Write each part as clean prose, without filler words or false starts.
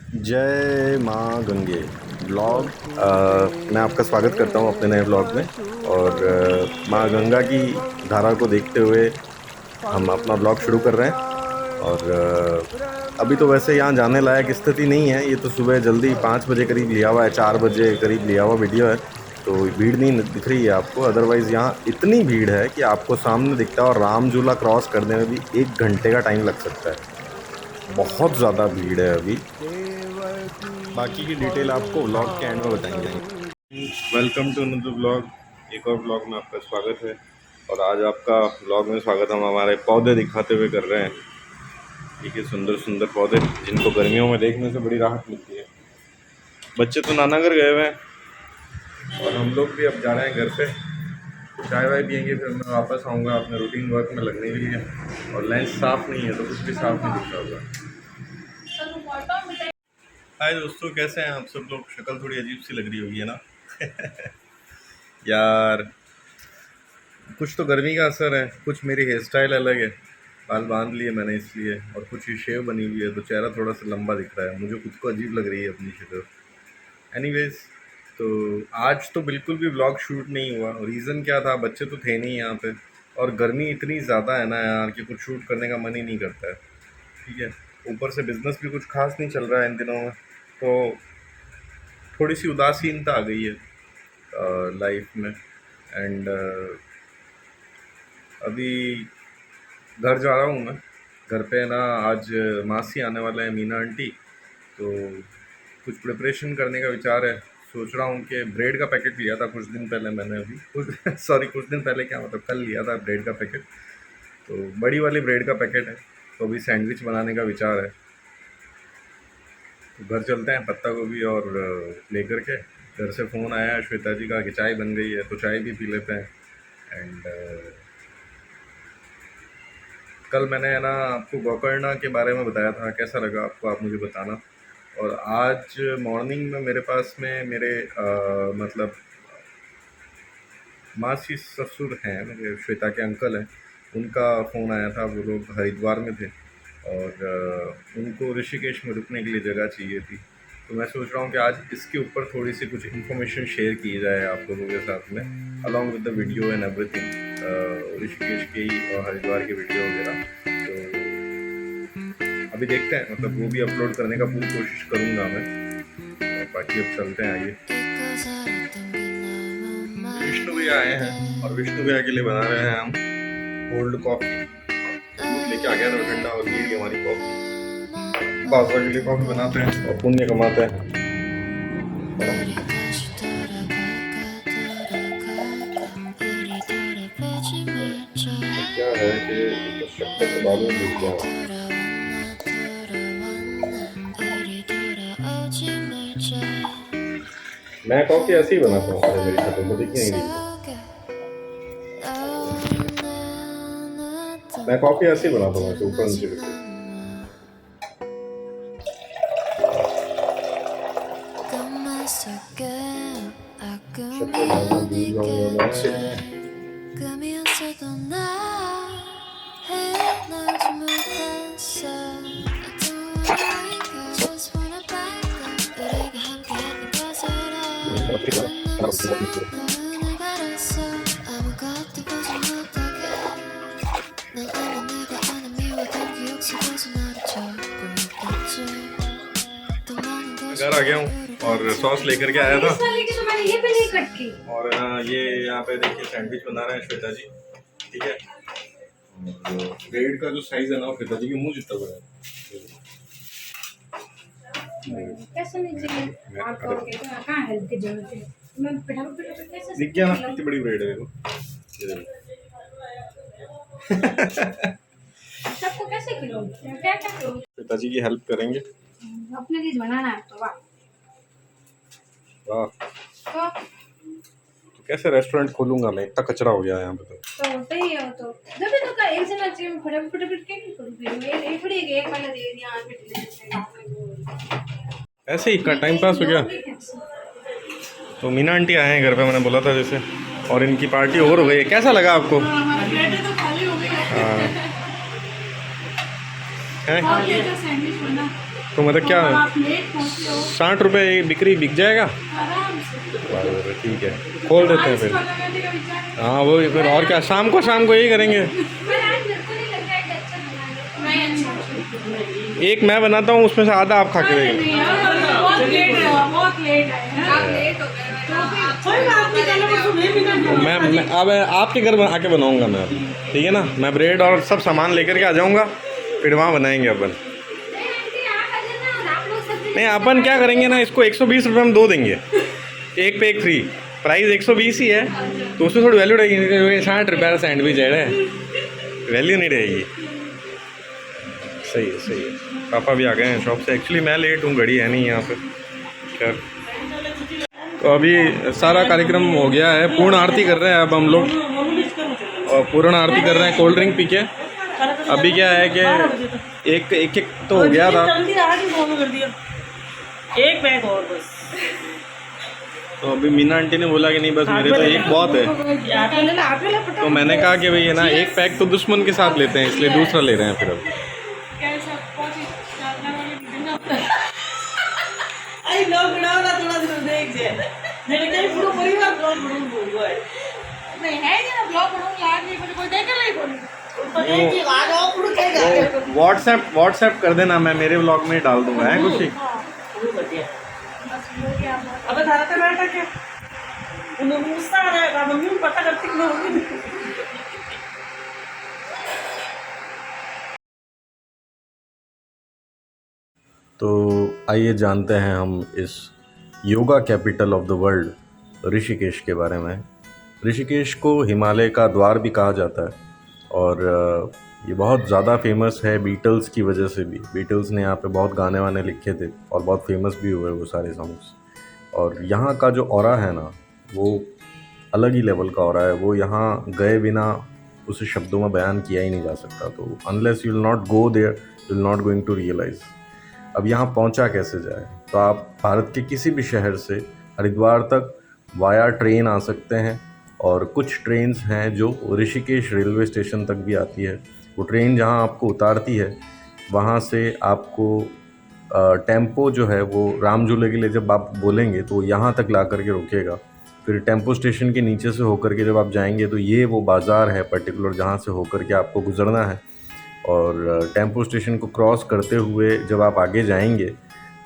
जय माँ गंगे ब्लॉग। मैं आपका स्वागत करता हूँ अपने नए ब्लॉग में। और माँ गंगा की धारा को देखते हुए हम अपना ब्लॉग शुरू कर रहे हैं। और अभी तो वैसे यहाँ जाने लायक स्थिति नहीं है। ये तो सुबह जल्दी 5 बजे करीब लिया हुआ है, 4 बजे करीब लिया हुआ वीडियो है, तो भीड़ नहीं दिख रही है आपको। अदरवाइज़ यहाँ इतनी भीड़ है कि आपको सामने दिखता है, और राम झूला क्रॉस करने में भी 1 घंटे का टाइम लग सकता है। बहुत ज़्यादा भीड़ है अभी। बाकी की डिटेल आपको व्लॉग के एंड में बताएंगे। Welcome to another blog. एक और ब्लॉग में आपका स्वागत है। और आज आपका ब्लॉग में स्वागत हम हमारे पौधे दिखाते हुए कर रहे हैं। ठीक है, सुंदर सुंदर पौधे जिनको गर्मियों में देखने से बड़ी राहत मिलती है। बच्चे तो नाना घर गए हुए हैं और हम लोग भी अब जा रहे हैं घर पे। चाय वाय पियेंगे, फिर मैं वापस आऊँगा अपने रूटीन वर्क में लगने के लिए। और लेंस साफ़ नहीं है तो कुछ भी साफ़ नहीं दिख रहा होगा। हाय दोस्तों, कैसे हैं आप सब लोग? शक्ल थोड़ी अजीब सी लग रही होगी, है ना? यार, कुछ तो गर्मी का असर है, कुछ मेरी हेयर स्टाइल अलग है। बाल बांध लिए मैंने इसलिए, और कुछ ही शेव बनी हुई है तो चेहरा थोड़ा सा लंबा दिख रहा है। मुझे खुद को अजीब लग रही है अपनी शक्ल। एनीवेज, तो आज तो बिल्कुल भी व्लॉग शूट नहीं हुआ। रीज़न क्या था? बच्चे तो थे नहीं यहाँ पे, और गर्मी इतनी ज़्यादा है ना यार कि कुछ शूट करने का मन ही नहीं करता है। ठीक है, ऊपर से बिज़नेस भी कुछ खास नहीं चल रहा है इन दिनों में, तो थोड़ी सी उदासीनता आ गई है लाइफ में। एंड अभी घर जा रहा हूँ मैं। घर पे ना आज मासी आने वाला है, मीना आंटी। तो कुछ प्रिपरेशन करने का विचार है। सोच रहा हूँ कि ब्रेड का पैकेट लिया था कुछ दिन पहले मैंने, अभी कुछ सॉरी कुछ दिन पहले क्या, मतलब कल लिया था ब्रेड का पैकेट। तो बड़ी वाली ब्रेड का पैकेट है, तो अभी सैंडविच बनाने का विचार है। तो घर चलते हैं पत्ता गोभी और लेकर के। घर से फ़ोन आया है श्वेता जी का कि चाय बन गई है, तो चाय भी पी लेते हैं। एंड कल मैंने है ना आपको गोकर्ण के बारे में बताया था, कैसा लगा आपको आप मुझे बताना। और आज मॉर्निंग में मेरे पास में मेरे मतलब मासी ससुर हैं, मेरे श्वेता के अंकल हैं, उनका फ़ोन आया था। वो लोग हरिद्वार में थे और उनको ऋषिकेश में रुकने के लिए जगह चाहिए थी। तो मैं सोच रहा हूँ कि आज इसके ऊपर थोड़ी सी कुछ इन्फॉर्मेशन शेयर की जाए आप लोगों के साथ में, along with the video and everything. Rishikesh के ही और हरिद्वार के वीडियो वगैरह। तो अभी देखते हैं, मतलब वो भी अपलोड करने का पूरी कोशिश करूँगा मैं। और बाकी अब चलते हैं आगे। विष्णु भैया आए हैं और विष्णु भैया के लिए बना रहे हैं हम कोल्ड कॉफ़ी। दूध लेके आ गया था ठंडा, और ये हमारी कॉफ़ी। बादशाह के लिए कॉफ़ी बनाते हैं और पुण्य कमाते हैं। क्या है कि इसको शक्कर के बाद में भूल गया। मैं कॉफ़ी ऐसे ही बनाता हूँ, अरे मेरी शक्ल तो दिख नहीं रही। मैं कॉफ़ी ऐसे ही बनाता हूँ, ऐसे ऊपर नीचे करके। शक्कर डालना भूल जाऊंगा मैं। घर आ गया हूँ और सॉस लेकर के आया था। और ये यहाँ पे देखिए सैंडविच बना रहे हैं श्वेता जी। ठीक है, ब्रेड का जो साइज है ना, श्वेता जी के मुंह जितना बड़ा है। दिख गया ना कितनी बड़ी ब्रेड है देखो। सबको कैसे खिलाऊं? क्या करूं? पिताजी की हेल्प करेंगे। अपने लिए बनाना है तो वाह। तो कैसे रेस्टोरेंट खोलूंगा मैं, इतना कचरा हो गया है यहाँ पे। तो सही है, तो जब भी तो का एक जना चाहिए, फटाफट क्या करूं? ये थोड़ी है एक वाला दे दिया ऐसे ही टाइम पास हो गया। तो मीना आंटी आए हैं घर पे, मैंने बोला था जैसे, और इनकी पार्टी ओवर हो गई है। कैसा लगा आपको? प्लेटें तो खाली हो गई है। हैं? बहुत लेकर सैंडविच बना तो मतलब क्या और आप लेट पहुँचते हो 60 रुपये बिक्री बिक जाएगा? आराम से। बराबर, ठीक है, खोल देते हैं आइस फिर। वाला मैंने का विचार हाँ वो फिर और क्या, शाम को यही करेंगे। पर आज मेरे को नहीं लग रहा है कि अच्छा बना है। नहीं अच्छा एक मैं बनाता हूँ, उसमें से आधा आप खा के अरे देंगे। नहीं यार, बहुत लेट है, बहुत लेट है। आप लेट हो गए कोई बात नहीं, चलो बस सुबह भी ना मैं अब आपके घर आके बनाऊंगा मैं अब, ठीक है ना? मैं ब्रेड और सब सामान लेकर के आ जाऊंगा, फिर वहाँ बनाएंगे अपन। नहीं अपन क्या करेंगे ना, इसको 120 रुपये में 2 देंगे, एक पे एक फ्री। प्राइस 120 ही है, तो उसमें थोड़ी वैल्यू रहेगी। 60 रुपये का सैंडविच है, वैल्यू नहीं रहेगी। सही है, सही है। पापा भी आ गए हैं शॉप से। एक्चुअली मैं लेट हूँ, घड़ी है नहीं यहाँ पे। खैर, तो अभी सारा कार्यक्रम हो गया है, पूर्ण आरती कर रहे हैं अब हम लोग, और पूर्ण आरती कर रहे हैं कोल्ड ड्रिंक पी के। अभी क्या है कि एक तो हो गया था, एक बैग और बस। तो अभी मीना आंटी ने बोला कि नहीं बस मेरे तो एक बहुत है, तो मैंने कहा कि भाई है ना, एक पैक तो दुश्मन के साथ लेते हैं, इसलिए दूसरा ले रहे हैं फिर अब। आई लोग बनाओ थोड़ा दिन देख जे मेरे कहीं पूरा परिवार ब्लॉग बनाऊं बोल रहा है। नहीं है कि ना ब्लॉग बनाऊंगी आज, नहीं कोई देखेगा ही कोई। तो एक ही आ जाओ पूरा कहेगा व्हाट्सएप कर देना, मैं मेरे व्लॉग में डाल दूंगा, है खुशी? पूरा बढ़िया। अबे थारा पे बैठा क्या उन्हें गुस्सा आ रहा है, मम्मी को पता करती कि मम्मी तो आइए जानते हैं हम इस yoga capital of the world Rishikesh के बारे में। ऋषिकेश को हिमालय का द्वार भी कहा जाता है, और ये बहुत ज़्यादा फेमस है बीटल्स की वजह से भी। बीटल्स ने यहाँ पे बहुत गाने वाने लिखे थे और बहुत फेमस भी हुए वो सारे सॉन्ग्स। और यहाँ का जो ऑरा है ना, वो अलग ही लेवल का ऑरा है। वो यहाँ गए बिना उसे शब्दों में बयान किया ही नहीं जा सकता। तो unless you will not go there, you will not going to realise. अब यहाँ पहुँचा कैसे जाए? तो आप भारत के किसी भी शहर से हरिद्वार तक वाया ट्रेन आ सकते हैं, और कुछ ट्रेन्स हैं जो ऋषिकेश रेलवे स्टेशन तक भी आती है। वो ट्रेन जहाँ आपको उतारती है, वहाँ से आपको टेम्पो जो है वो राम झूले के लिए जब आप बोलेंगे तो यहाँ तक ला करके रोकेगा। फिर टेम्पो स्टेशन के नीचे से होकर के जब आप जाएंगे तो ये वो बाज़ार है पर्टिकुलर जहाँ से होकर के आपको गुजरना है। और टेम्पो स्टेशन को क्रॉस करते हुए जब आप आगे जाएंगे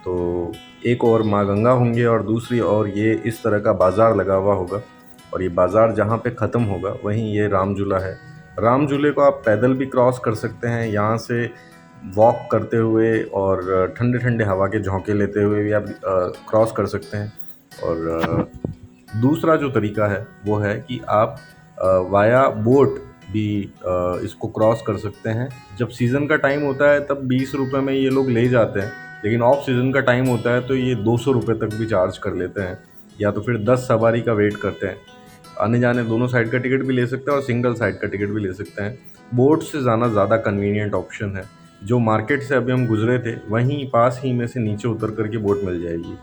तो एक और माँ गंगा होंगे, और दूसरी और ये इस तरह का बाज़ार लगा हुआ होगा। और ये बाज़ार जहाँ पे ख़त्म होगा वहीं ये राम झूला है। राम झूले को आप पैदल भी क्रॉस कर सकते हैं, यहाँ से वॉक करते हुए और ठंडे ठंडे हवा के झोंके लेते हुए भी आप क्रॉस कर सकते हैं। और दूसरा जो तरीका है वो है कि आप वाया बोट भी इसको क्रॉस कर सकते हैं। जब सीज़न का टाइम होता है तब 20 रुपये में ये लोग ले जाते हैं, लेकिन ऑफ सीज़न का टाइम होता है तो ये 200 रुपये तक भी चार्ज कर लेते हैं, या तो फिर 10 सवारी का वेट करते हैं। आने जाने दोनों साइड का टिकट भी ले सकते हैं और सिंगल साइड का टिकट भी ले सकते हैं। बोट से जाना ज़्यादा कन्वीनियंट ऑप्शन है। जो मार्केट से अभी हम गुजरे थे वहीं पास ही में से नीचे उतर करके बोट मिल जाएगी।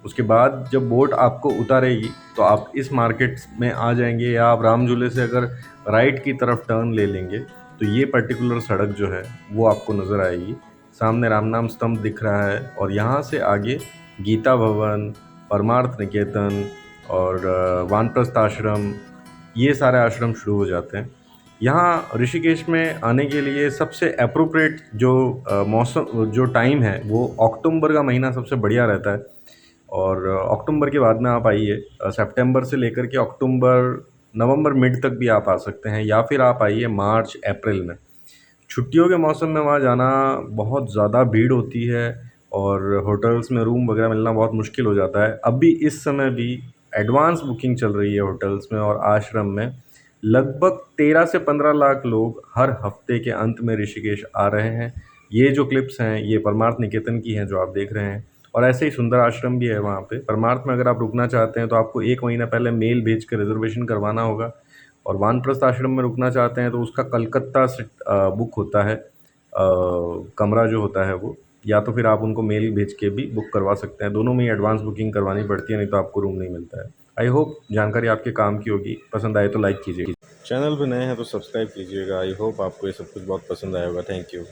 उसके बाद जब बोट आपको उतारेगी तो आप इस मार्केट में आ जाएंगे, या आप राम झूले से अगर राइट की तरफ टर्न ले लेंगे तो ये पर्टिकुलर सड़क जो है वो आपको नज़र आएगी। सामने राम नाम स्तंभ दिख रहा है, और यहाँ से आगे गीता भवन, परमार्थ निकेतन और वानप्रस्थ आश्रम, ये सारे आश्रम शुरू हो जाते हैं। यहाँ ऋषिकेश में आने के लिए सबसे एप्रोप्रिएट जो मौसम जो टाइम है वो अक्टूबर का महीना सबसे बढ़िया रहता है। और अक्टूबर के बाद में आप आइए, सितंबर से लेकर के अक्टूबर नवंबर मिड तक भी आप आ सकते हैं, या फिर आप आइए मार्च अप्रैल में। छुट्टियों के मौसम में वहाँ जाना बहुत ज़्यादा भीड़ होती है और होटल्स में रूम वगैरह मिलना बहुत मुश्किल हो जाता है। अभी इस समय भी एडवांस बुकिंग चल रही है होटल्स में और आश्रम में। लगभग 13 से 15 लाख लोग हर हफ्ते के अंत में ऋषिकेश आ रहे हैं। ये जो क्लिप्स हैं ये परमार्थ निकेतन की हैं जो आप देख रहे हैं, और ऐसे ही सुंदर आश्रम भी है वहाँ पे। परमार्थ में अगर आप रुकना चाहते हैं तो आपको 1 महीना पहले मेल भेज कर रिजर्वेशन करवाना होगा, और वानप्रस्थ आश्रम में रुकना चाहते हैं तो उसका कलकत्ता से बुक होता है कमरा जो होता है वो, या तो फिर आप उनको मेल भेज के भी बुक करवा सकते हैं। दोनों में ही एडवांस बुकिंग करवानी पड़ती है, नहीं तो आपको रूम नहीं मिलता है। आई होप जानकारी आपके काम की होगी। पसंद आए तो लाइक कीजिए, चैनल पे नए हैं तो सब्सक्राइब कीजिएगा। आई होप आपको ये सब कुछ बहुत पसंद आया होगा। Thank you.